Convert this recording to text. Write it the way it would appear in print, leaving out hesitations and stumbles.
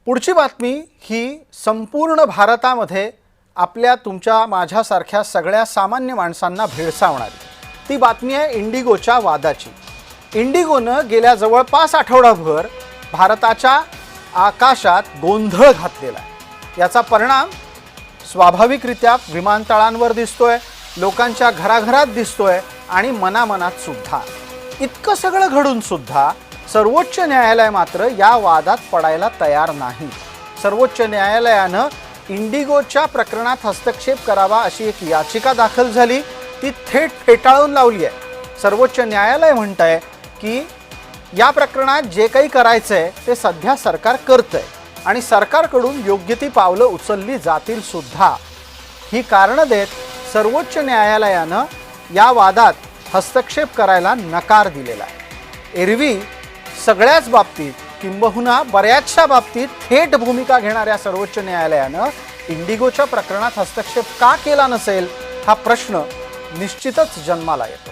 पुढची बातमी ही संपूर्ण भारतामध्ये आपल्या तुमच्या माझ्यासारख्या सगळ्या सामान्य माणसांना भेडसावणारी ती बातमी आहे इंडिगोच्या वादाची। इंडिगोनं गेल्या जवळपास आठवडाभर भारताच्या आकाशात गोंधळ घातलेला आहे। याचा परिणाम स्वाभाविकरित्या विमानतळांवर दिसतोय, लोकांच्या घराघरात दिसतोय आणि मनामनात सुद्धा। इतकं सगळं घडून सुद्धा सर्वोच्च न्यायालय मात्र या वादात पडायला तयार नाही। सर्वोच्च न्यायालयानं इंडिगोच्या प्रकरणात हस्तक्षेप करावा अशी एक याचिका दाखल झाली, ती थेट फेटाळून लावली आहे। सर्वोच्च न्यायालय म्हणतंय की या प्रकरणात जे काही करायचंय ते सध्या सरकार करतंय आणि सरकारकडून योग्य ती पावलं उचलली जातील सुद्धा। ही कारणं देत सर्वोच्च न्यायालयानं या वादात हस्तक्षेप करायला नकार दिलेला आहे। एरवी सगळ्याच बाबतीत किंबहुना बऱ्याचशा बाबतीत थेट भूमिका घेणाऱ्या सर्वोच्च न्यायालयानं इंडिगोच्या प्रकरणात हस्तक्षेप का केला नसेल हा प्रश्न निश्चितच जन्माला येतो।